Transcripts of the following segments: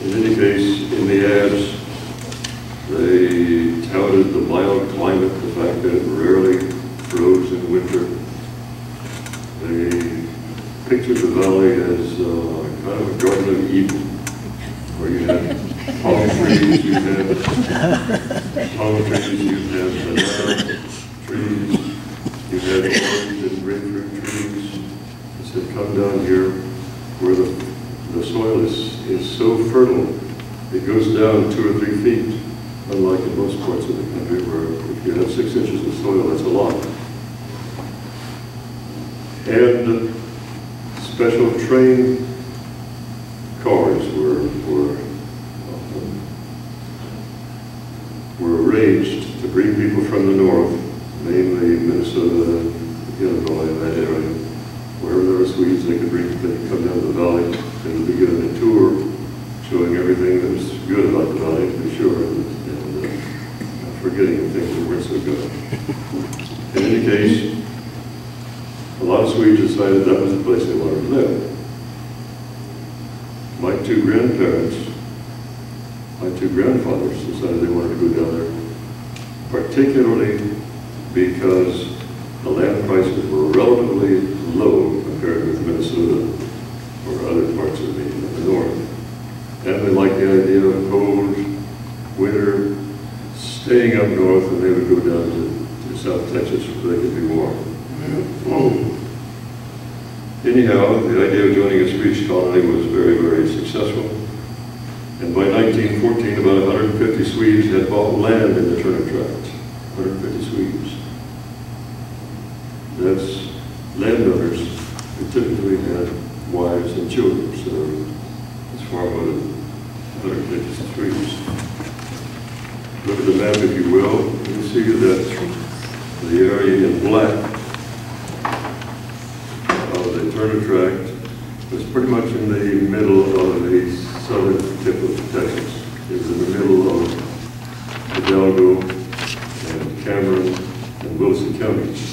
In any case, in the ads, they touted the mild climate, the fact that it rarely froze in winter. They pictured the valley as kind of a Garden of Eden, where you had palm trees, you had banana trees, you had orange and grapefruit trees. It said, come down here where the soil is so fertile, it goes down 2 or 3 feet, unlike in most parts of the country where if you have 6 inches of soil, that's a lot. And special train cars were arranged to bring people from the north, namely Minnesota, Illinois, and that area. Wherever there were Swedes, they could come down the valley and be given a tour showing everything that was good about the valley, to be sure, and forgetting the things that weren't so good. In any case, a lot of Swedes decided that was the place they wanted to live. My 2 grandparents, my 2 grandfathers decided they wanted to go down there, particularly because the land prices were relatively low compared with Minnesota or other parts of the north. And they liked the idea of cold winter, staying up north, and they would go down to South Texas where they could be warm. Anyhow, the idea of joining a Swedish colony was very, very successful. And by 1914, about 150 Swedes had bought land in the Turner Tract. 150 Swedes. That's landowners who typically had wives and children, so it's far more than 150 Swedes. Look at the map, if you will. You see that the area in black of the Turner Tract was pretty much in the middle of the southern tip of Texas. It was in the middle of Hidalgo and Cameron and Wilson counties.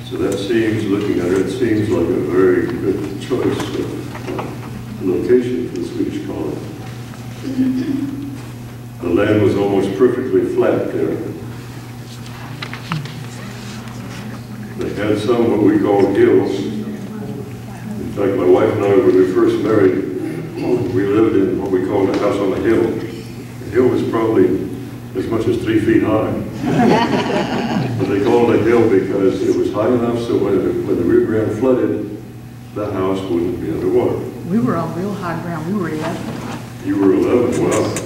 So that seems, looking at it, seems like a very good choice of location for the Swedish colony. The land was almost perfectly flat there. They had some what we call hills. In fact, my wife and I, when we first married, we lived in what we called a house on a hill. The hill was probably as much as 3 feet high. But they called it a hill because it was high enough so when the Rio Grande flooded, the house wouldn't be underwater. We were on real high ground. We were 11. You were 11, wow.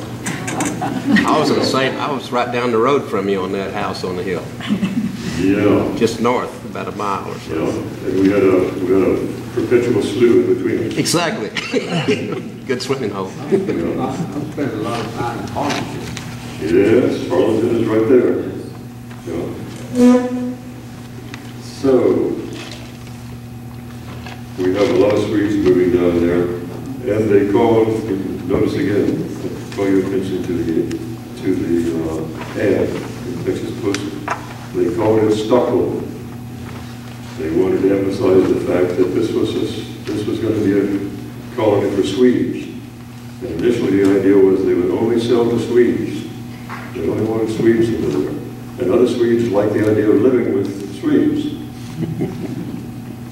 I was in the same, I was right down the road from you on that house on the hill. Yeah. Just north, about a mile or so. Yeah, and we had a perpetual slough in between us. Exactly. Good swimming hole. Yeah. I spent a lot of time in Harlingen. Yes, Arlington is right there. Yeah. So, we have a lot of Swedes moving down there, and they called, notice again, call your attention to the ad in Texas Post. They called it Stockholm. They wanted to emphasize the fact that this was going to be a colony for Swedes. And initially the idea was they would only sell to Swedes. They only wanted Swedes to live there. And other Swedes liked the idea of living with Swedes.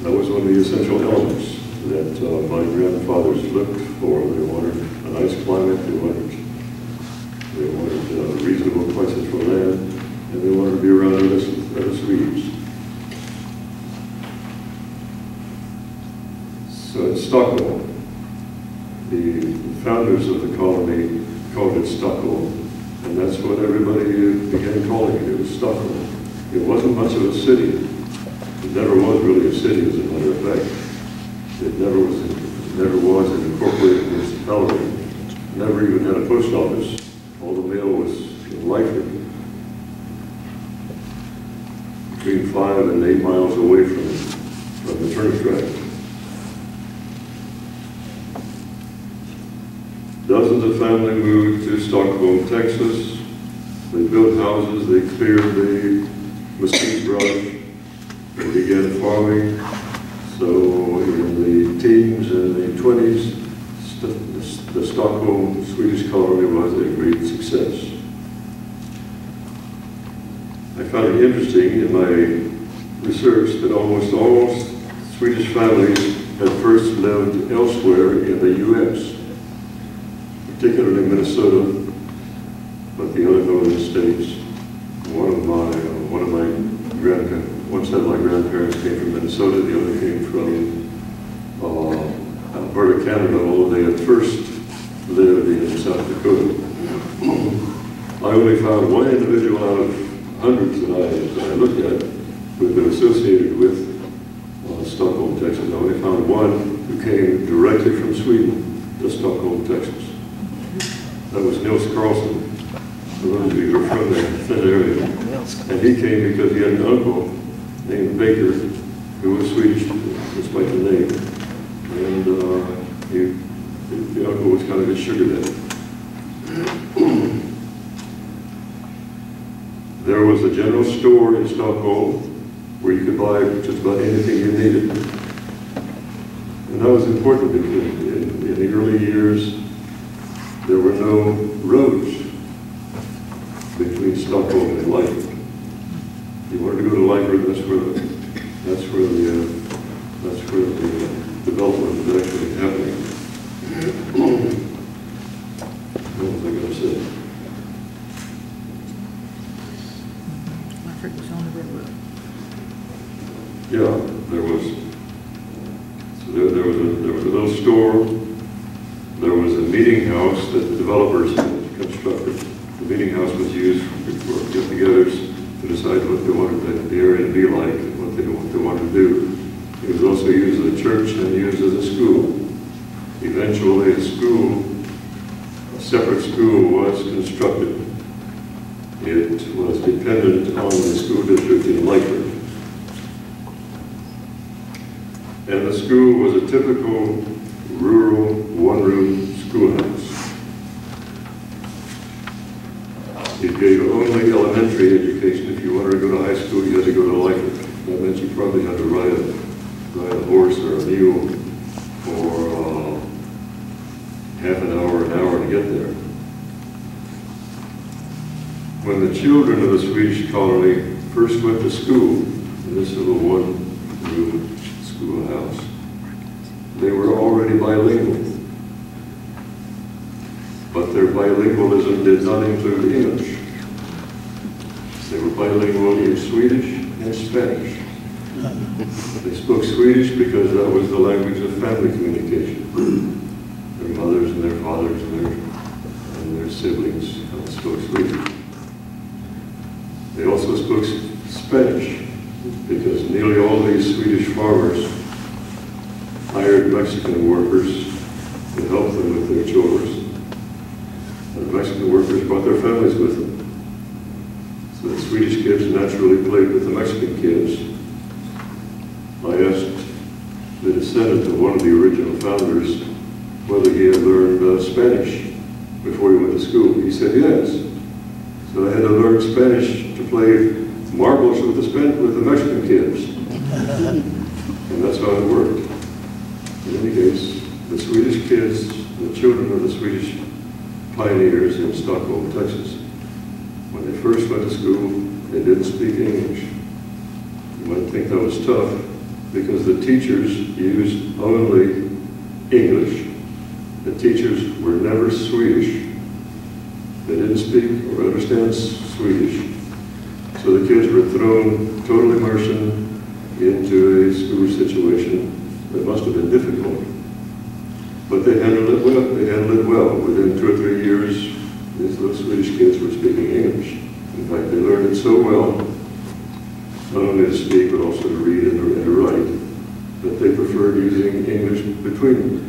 That was one of the essential elements that my grandfathers looked for. They wanted a nice climate, they wanted reasonable prices for land, and they wanted to be around other Swedes. So in Stockholm, the founders of the colony called it Stockholm, and that's what everybody began calling it. It was Stockholm. It wasn't much of a city. It never was really a city, as a matter of fact. It never was an incorporated municipality. Never even had a post office. All the mail was in Lyford, between 5 and 8 miles away from the Turner Tract. Dozens of families moved to Stockholm, Texas. They built houses, they cleared the mesquite brush, they began farming. So in the teens and the 20s, the Stockholm Swedish colony was a great success. I found it interesting in my research that almost all Swedish families had first lived elsewhere in the U.S., particularly Minnesota, but the other northern states. One of my grandparents, one side of my grandparents came from Minnesota, the other came from Alberta, Canada, although they had first lived in South Dakota. I only found one individual out of hundreds that I looked at who had been associated with Stockholm, Texas. I only found one who came directly from Sweden to Stockholm, Texas. That was Nils Carlson, for those of you who are from that area. And he came because he had an uncle named Baker who was Swedish, despite the name. And the uncle was kind of his sugar daddy. There was a general store in Stockholm where you could buy just about anything you needed. And that was important because in the early years, there were no roads between Stockholm and Leipzig. You wanted to go to Leipzig, that's where the development was actually happening. What was I going to say? Vassberg was on the railroad. Yeah, there was a little store. There was a meeting house that the developers had constructed. The meeting house was used for get-togethers to decide what they wanted the area to be like and what they wanted to do. It was also used as a church and used as a school. Eventually, a separate school was constructed. It was dependent on the school district in Leipzig. And the school was a typical rural one-room schoolhouse. It gave only elementary education. If you wanted to go to high school, you had to go to Leipzig. That meant you probably had to ride a horse or a mule for half an hour to get there. When the children of the Swedish colony first went to school in this little one-room schoolhouse, they were already bilingual. But their bilingualism did not include English. They were bilingual in Swedish and Spanish. They spoke Swedish because that was the language of family communication. Their mothers and their fathers and their siblings spoke Swedish. They also spoke Spanish because nearly all these Swedish farmers hired Mexican workers to help them with their chores. And the Mexican workers brought their families with them. So the Swedish kids naturally played with the Mexican kids. I asked the descendant of one of the original founders whether he had learned Spanish before he went to school. He said yes. So I had to learn Spanish to play marbles with the Mexican kids. And that's how it worked. In any case, the Swedish kids, the children of the Swedish pioneers in Stockholm, Texas, when they first went to school, they didn't speak English. You might think that was tough because the teachers used only English. The teachers were never Swedish. They didn't speak or understand Swedish. So the kids were thrown total immersion into a school situation that must have been difficult. But they handled it well. They handled it well. Within 2 or 3 years, these little Swedish kids were speaking English. In fact, they learned it so well, not only to speak, but also to read and to write, that they preferred using English between